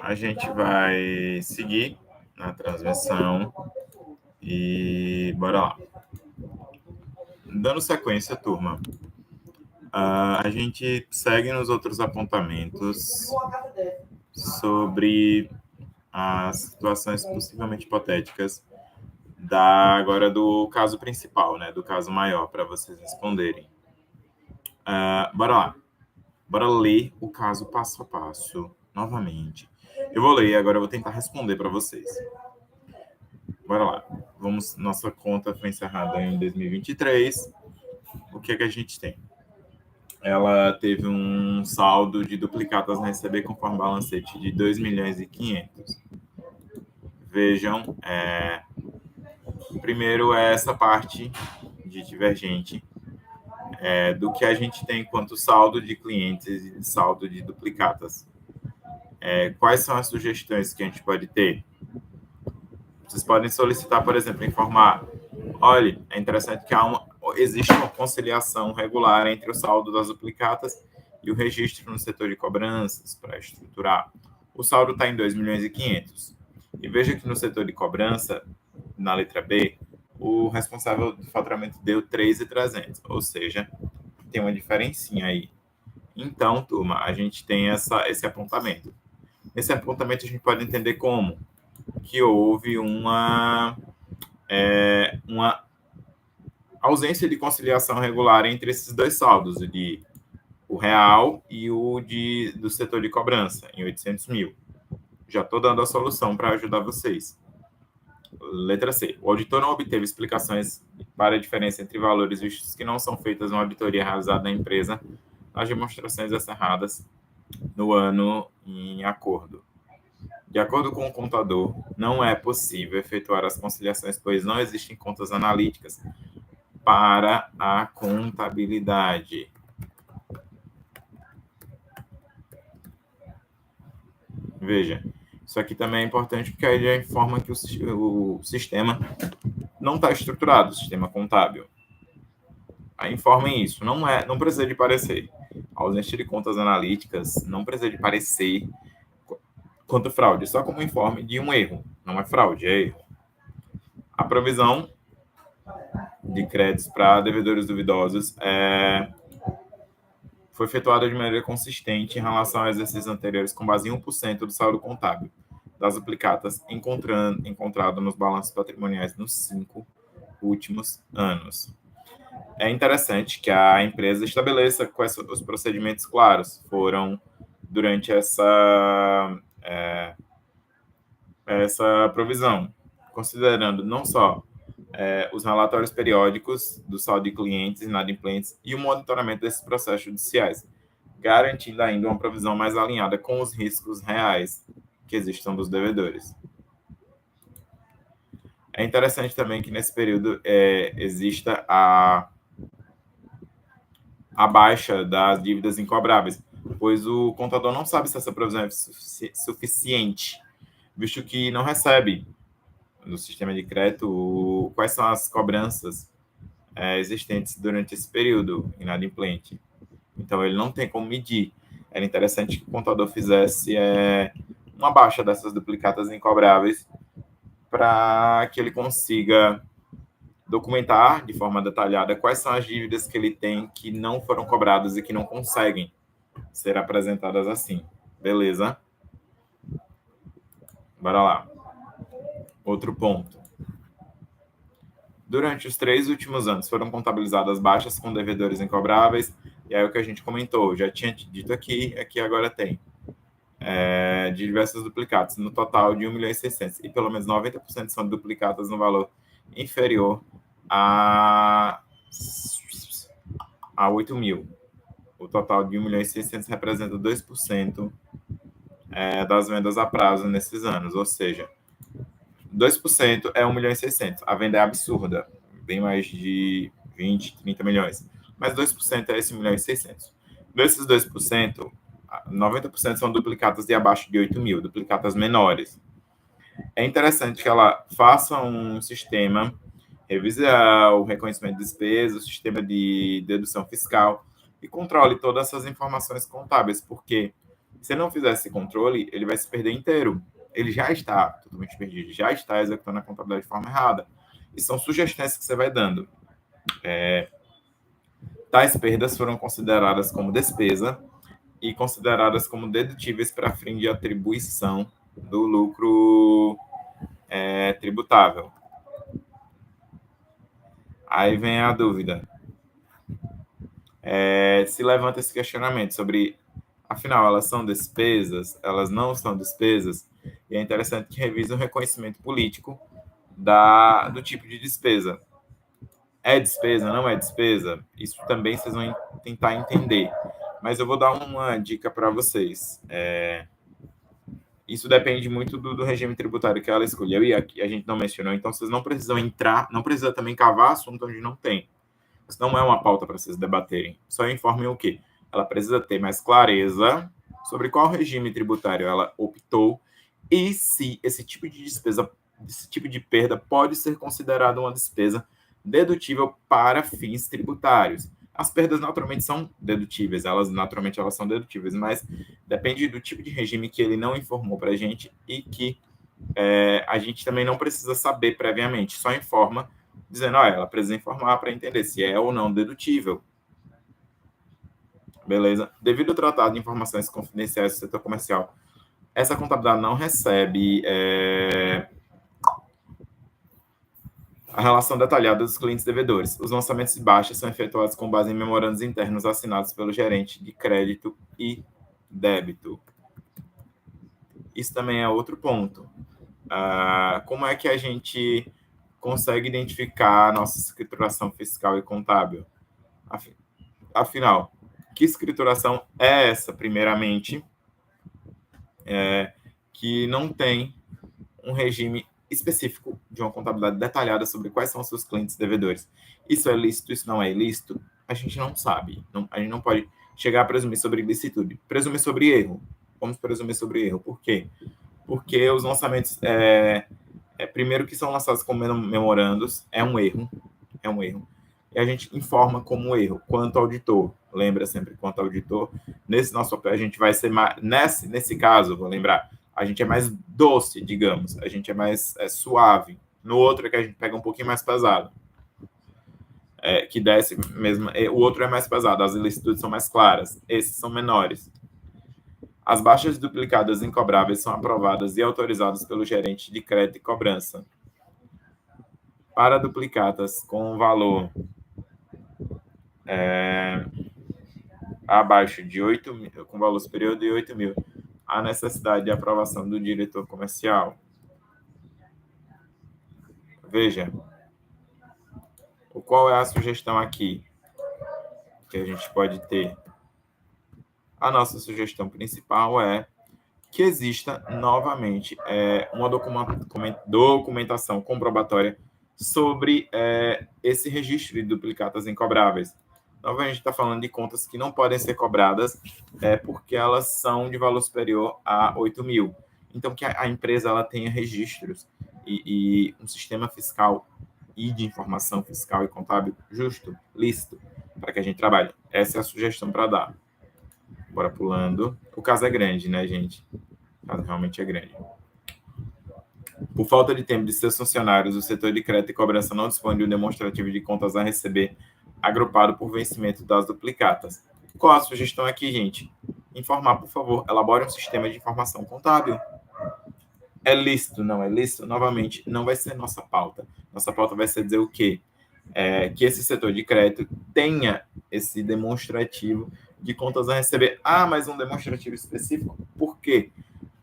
A gente vai seguir na transmissão e bora lá. Dando sequência, turma, a gente segue nos outros apontamentos sobre as situações possivelmente hipotéticas agora do caso principal, né? Do caso maior, para vocês responderem. Bora lá. Bora ler o caso passo a passo, novamente. Eu vou ler e agora eu vou tentar responder para vocês. Bora lá. Nossa conta foi encerrada em 2023. O que é que a gente tem? Ela teve um saldo de duplicatas a receber conforme balancete de 2 milhões e 500. Vejam, primeiro é essa parte de divergente do que a gente tem enquanto saldo de clientes e saldo de duplicatas. Quais são as sugestões que a gente pode ter? Vocês podem solicitar, por exemplo, informar: olha, é interessante que existe uma conciliação regular entre o saldo das duplicatas e o registro no setor de cobranças para estruturar. O saldo está em 2 milhões e 500. E veja que no setor de cobrança, na letra B, o responsável do faturamento deu 3.300, ou seja, tem uma diferencinha aí. Então, turma, a gente tem esse apontamento. Esse apontamento a gente pode entender como que houve uma ausência de conciliação regular entre esses dois saldos, o real e do setor de cobrança, em 800 mil. Já estou dando a solução para ajudar vocês. Letra C. O auditor não obteve explicações para a diferença entre valores vistos que não são feitas na auditoria realizada na empresa nas demonstrações encerradas no ano em acordo. De acordo com o contador, não é possível efetuar as conciliações, pois não existem contas analíticas para a contabilidade. Veja, isso aqui também é importante porque aí já informa que o sistema não está estruturado, o sistema contábil. Aí informem isso, não precisa de parecer. A ausência de contas analíticas não precisa de parecer quanto fraude, só como informe de um erro. Não é fraude, é erro. A provisão de créditos para devedores duvidosos foi efetuada de maneira consistente em relação a exercícios anteriores, com base em 1% do saldo contábil das duplicatas encontrado nos balanços patrimoniais nos 5 últimos anos. É interessante que a empresa estabeleça quais os procedimentos claros foram durante essa provisão, considerando não só os relatórios periódicos do saldo de clientes e inadimplentes e o monitoramento desses processos judiciais, garantindo ainda uma provisão mais alinhada com os riscos reais que existam dos devedores. É interessante também que nesse período exista a baixa das dívidas incobráveis, pois o contador não sabe se essa provisão é suficiente, visto que não recebe no sistema de crédito quais são as cobranças existentes durante esse período inadimplente. Então, ele não tem como medir. Era interessante que o contador fizesse uma baixa dessas duplicatas incobráveis para que ele consiga documentar de forma detalhada quais são as dívidas que ele tem que não foram cobradas e que não conseguem ser apresentadas assim. Beleza? Bora lá. Outro ponto. Durante os 3 últimos anos foram contabilizadas baixas com devedores incobráveis, e aí o que a gente comentou, já tinha dito aqui agora tem, de diversas duplicatas, no total de 1.600.000, e pelo menos 90% são duplicatas no valor inferior a 8 mil. O total de 1.600.000 representa 2% das vendas a prazo nesses anos, ou seja, 2% é 1.600.000. A venda é absurda, bem mais de 20, 30 milhões. Mas 2% é esse 1.600.000. Desses 2%, 90% são duplicatas de abaixo de 8 mil, duplicatas menores. É interessante que ela faça um sistema, revise o reconhecimento de despesas, o sistema de dedução fiscal e controle todas essas informações contábeis, porque Se ele não fizer esse controle, ele vai se perder inteiro. Ele já está totalmente perdido, já está executando a contabilidade de forma errada. E são sugestões que você vai dando. Tais perdas foram consideradas como despesa e consideradas como dedutíveis para fim de atribuição do lucro tributável. Aí vem a dúvida. Se levanta esse questionamento sobre, afinal, elas são despesas, elas não são despesas, e é interessante que revise o reconhecimento político do tipo de despesa. É despesa, não é despesa? Isso também vocês vão tentar entender. Mas eu vou dar uma dica para vocês. Isso depende muito do regime tributário que ela escolheu, e aqui a gente não mencionou, então vocês não precisam entrar, não precisa também cavar assunto onde não tem. Isso não é uma pauta para vocês debaterem. Só informem o quê? Ela precisa ter mais clareza sobre qual regime tributário ela optou e se esse tipo de despesa, esse tipo de perda pode ser considerado uma despesa dedutível para fins tributários. As perdas naturalmente são dedutíveis, elas são dedutíveis, mas depende do tipo de regime que ele não informou para a gente e que a gente também não precisa saber previamente, só informa dizendo, ela precisa informar para entender se é ou não dedutível. Beleza? Devido ao tratado de informações confidenciais do setor comercial, essa contabilidade não recebe a relação detalhada dos clientes devedores. Os lançamentos de baixas são efetuados com base em memorandos internos assinados pelo gerente de crédito e débito. Isso também é outro ponto. Como é que a gente consegue identificar a nossa escrituração fiscal e contábil? Afinal, que escrituração é essa, primeiramente, que não tem um regime específico de uma contabilidade detalhada sobre quais são os seus clientes devedores? Isso é lícito, isso não é ilícito? A gente não sabe. A gente não pode chegar a presumir sobre ilicitude. Presumir sobre erro. Vamos presumir sobre erro. Por quê? Porque os lançamentos, primeiro que são lançados como memorandos, é um erro. E a gente informa como erro. Quanto auditor, lembra sempre, quanto auditor, nesse nosso papel a gente vai ser mais, nesse caso, vou lembrar, a gente é mais doce, digamos, a gente é mais suave. No outro é que a gente pega um pouquinho mais pesado. Que desce mesmo, o outro é mais pesado, as ilicitudes são mais claras, esses são menores. As baixas duplicadas incobráveis são aprovadas e autorizadas pelo gerente de crédito e cobrança. Para duplicatas com valor abaixo de 8 mil, com valor superior de 8 mil, há necessidade de aprovação do diretor comercial. Veja, qual é a sugestão aqui que a gente pode ter? A nossa sugestão principal é que exista novamente uma documentação comprobatória sobre esse registro de duplicatas incobráveis. Novamente, a gente está falando de contas que não podem ser cobradas porque elas são de valor superior a 8 mil. Então, que a empresa ela tenha registros e um sistema fiscal e de informação fiscal e contábil justo, lícito, para que a gente trabalhe. Essa é a sugestão para dar. Bora pulando. O caso é grande, né, gente? O caso realmente é grande. Por falta de tempo de seus funcionários, o setor de crédito e cobrança não dispõe de um demonstrativo de contas a receber agrupado por vencimento das duplicatas. Qual a sugestão aqui, gente? Informar, por favor, elabore um sistema de informação contábil. É lícito? Não é lícito? Novamente, não vai ser nossa pauta. Nossa pauta vai ser dizer o quê? Que esse setor de crédito tenha esse demonstrativo de contas a receber. Mas um demonstrativo específico? Por quê?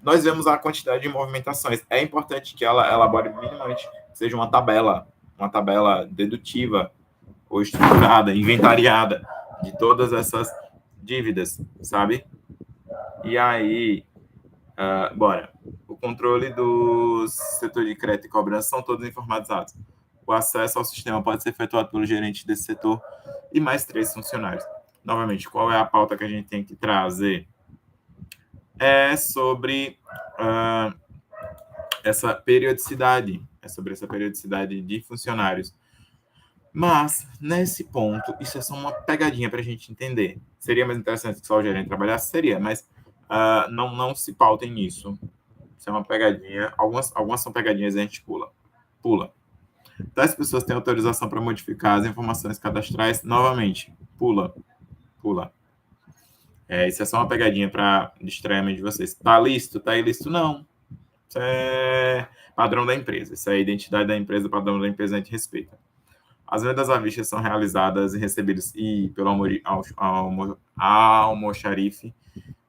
Nós vemos a quantidade de movimentações. É importante que ela elabore minimamente, seja uma tabela dedutiva ou estruturada, inventariada de todas essas dívidas, sabe? E aí, bora. O controle do setor de crédito e cobrança são todos informatizados. O acesso ao sistema pode ser efetuado pelo gerente desse setor e mais 3 funcionários. Novamente, qual é a pauta que a gente tem que trazer? É sobre essa periodicidade, de funcionários. Mas, nesse ponto, isso é só uma pegadinha para a gente entender. Seria mais interessante que só o gerente trabalhasse? Seria, mas não se pautem nisso. Isso é uma pegadinha. Algumas são pegadinhas e a gente pula. Tais pessoas têm autorização para modificar as informações cadastrais novamente. Pula. Isso é só uma pegadinha para distrair a mente de vocês. Tá lícito? Tá ilícito? Não. Isso é padrão da empresa. Isso é a identidade da empresa, padrão da empresa, a gente respeita. As vendas à vista são realizadas e recebidas pelo almoxarife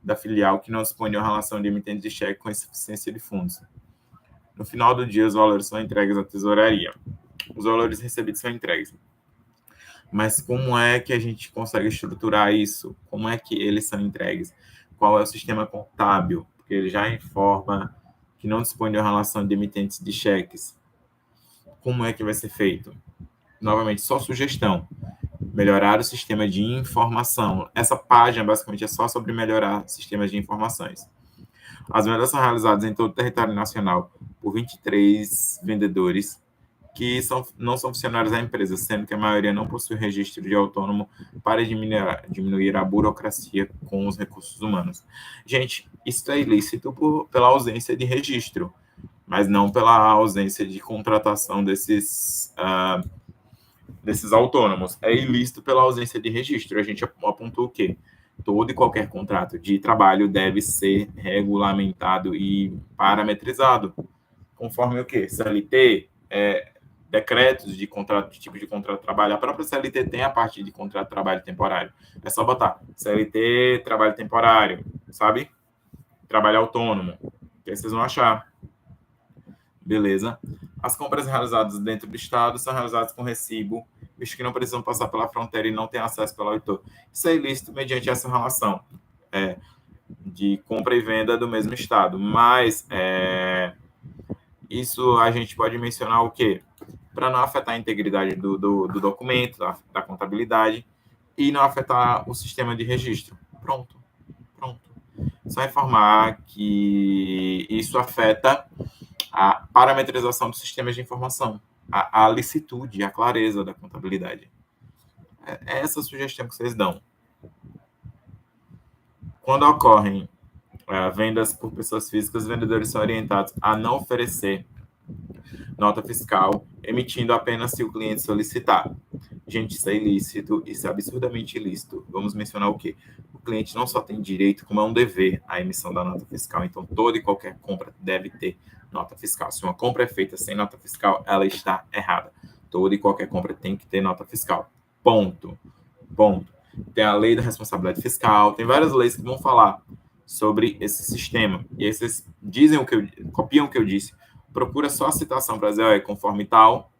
da filial que não dispõe de uma relação de emitente de cheque com insuficiência de fundos. No final do dia, os valores são entregues à tesouraria. Os valores recebidos são entregues. Mas como é que a gente consegue estruturar isso? Como é que eles são entregues? Qual é o sistema contábil? Porque ele já informa que não dispõe de uma relação de emitentes de cheques. Como é que vai ser feito? Novamente, só sugestão. Melhorar o sistema de informação. Essa página, basicamente, é só sobre melhorar sistemas de informações. As vendas são realizadas em todo o território nacional por 23 vendedores que não são funcionários da empresa, sendo que a maioria não possui registro de autônomo para diminuir a burocracia com os recursos humanos. Gente, isso é ilícito pela ausência de registro, mas não pela ausência de contratação desses autônomos. É ilícito pela ausência de registro. A gente apontou o quê? Todo e qualquer contrato de trabalho deve ser regulamentado e parametrizado. Conforme o quê? CLT, decretos de contrato, de tipo de contrato de trabalho. A própria CLT tem a parte de contrato de trabalho temporário. É só botar CLT, trabalho temporário, sabe? Trabalho autônomo. Que aí vocês vão achar. Beleza? As compras realizadas dentro do estado são realizadas com recibo, visto que não precisam passar pela fronteira e não têm acesso pelo auditor. Isso é ilícito mediante essa relação de compra e venda do mesmo estado. Mas isso a gente pode mencionar o quê? Para não afetar a integridade do documento, da contabilidade, e não afetar o sistema de registro. Pronto. Só informar que isso afeta a parametrização dos sistemas de informação, a licitude, a clareza da contabilidade. É essa sugestão que vocês dão. Quando ocorrem vendas por pessoas físicas, os vendedores são orientados a não oferecer nota fiscal, emitindo apenas se o cliente solicitar. Gente, isso é ilícito, isso é absurdamente ilícito. Vamos mencionar o quê? O cliente não só tem direito, como é um dever a emissão da nota fiscal. Então, toda e qualquer compra deve ter nota fiscal. Se uma compra é feita sem nota fiscal, ela está errada. Toda e qualquer compra tem que ter nota fiscal. Ponto. Tem a lei da responsabilidade fiscal, tem várias leis que vão falar sobre esse sistema. E aí vocês copiam o que eu disse. Procura só a citação para dizer, conforme tal,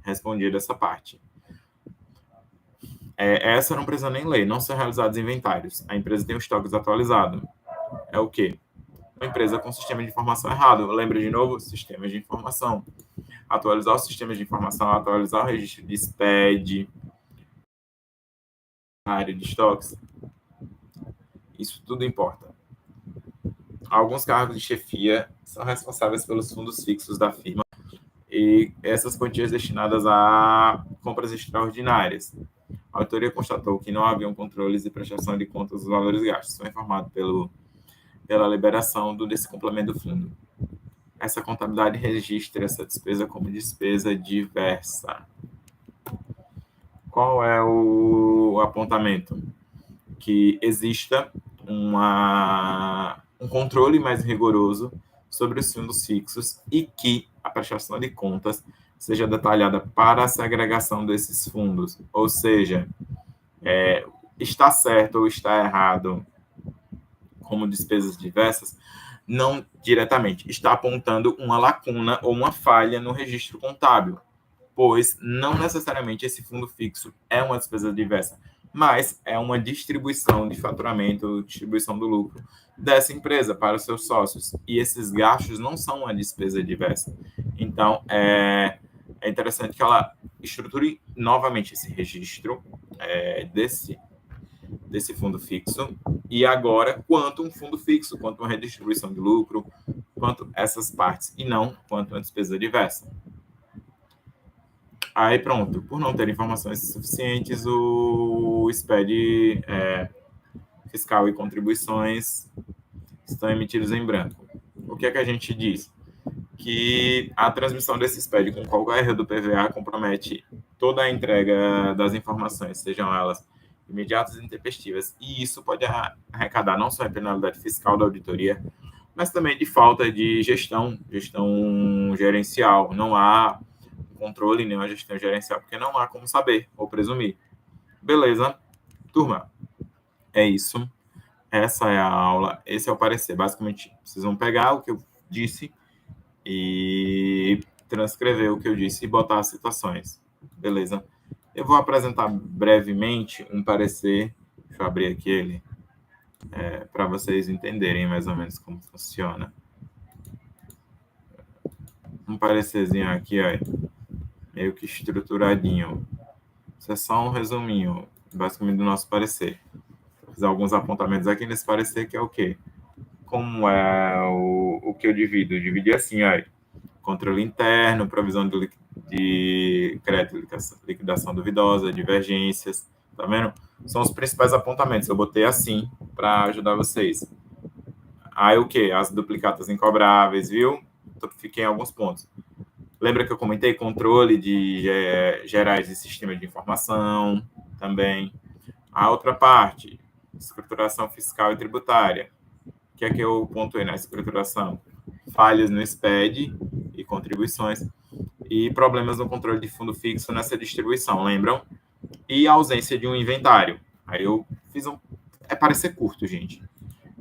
respondido essa parte. Essa não precisa nem ler. Não são realizados inventários. A empresa tem o estoque desatualizado. É o quê? Uma empresa com sistema de informação errado. Lembra de novo? Sistemas de informação. Atualizar os sistemas de informação, atualizar o registro de SPED, área de estoques. Isso tudo importa. Alguns cargos de chefia são responsáveis pelos fundos fixos da firma e essas quantias destinadas a compras extraordinárias. A auditoria constatou que não haviam controles e prestação de contas dos valores gastos. Foi informado pela liberação desse complemento do fundo. Essa contabilidade registra essa despesa como despesa diversa. Qual é o apontamento? Que exista um controle mais rigoroso sobre os fundos fixos e que a prestação de contas seja detalhada para a segregação desses fundos. Ou seja, está certo ou está errado como despesas diversas, não diretamente. Está apontando uma lacuna ou uma falha no registro contábil, pois não necessariamente esse fundo fixo é uma despesa diversa, mas é uma distribuição de faturamento, distribuição do lucro dessa empresa para os seus sócios. E esses gastos não são uma despesa diversa. Então, é interessante que ela estruture novamente esse registro desse fundo fixo, e agora quanto um fundo fixo, quanto uma redistribuição de lucro, quanto essas partes, e não quanto uma despesa diversa. Aí pronto, por não ter informações suficientes, o SPED fiscal e contribuições estão emitidos em branco. O que é que a gente diz? Que a transmissão desse SPED com qualquer erro do PVA compromete toda a entrega das informações, sejam elas imediatas e intempestivas. E isso pode arrecadar não só a penalidade fiscal da auditoria, mas também de falta de gestão gerencial. Não há controle nem uma gestão gerencial, porque não há como saber ou presumir. Beleza? Turma, é isso. Essa é a aula, esse é o parecer. Basicamente, vocês vão pegar o que eu disse e transcrever o que eu disse e botar as citações. Beleza? Eu vou apresentar brevemente um parecer. Deixa eu abrir aqui ele, para vocês entenderem mais ou menos como funciona. Um parecerzinho aqui, ó, meio que estruturadinho. Isso é só um resuminho, basicamente, do nosso parecer. Vou fazer alguns apontamentos aqui nesse parecer, que é o quê? Como é o que eu divido? Eu dividi assim, ó, controle interno, provisão de crédito, liquidação duvidosa, divergências, tá vendo? São os principais apontamentos. Eu botei assim para ajudar vocês. Aí o quê? As duplicatas incobráveis, viu? Fiquei em alguns pontos. Lembra que eu comentei controle de gerais de sistema de informação também. A outra parte, escrituração fiscal e tributária. O que é que eu pontuei na escrituração? Falhas no SPED e contribuições e problemas no controle de fundo fixo nessa distribuição, lembram? E a ausência de um inventário. Aí eu fiz é parecer curto, gente.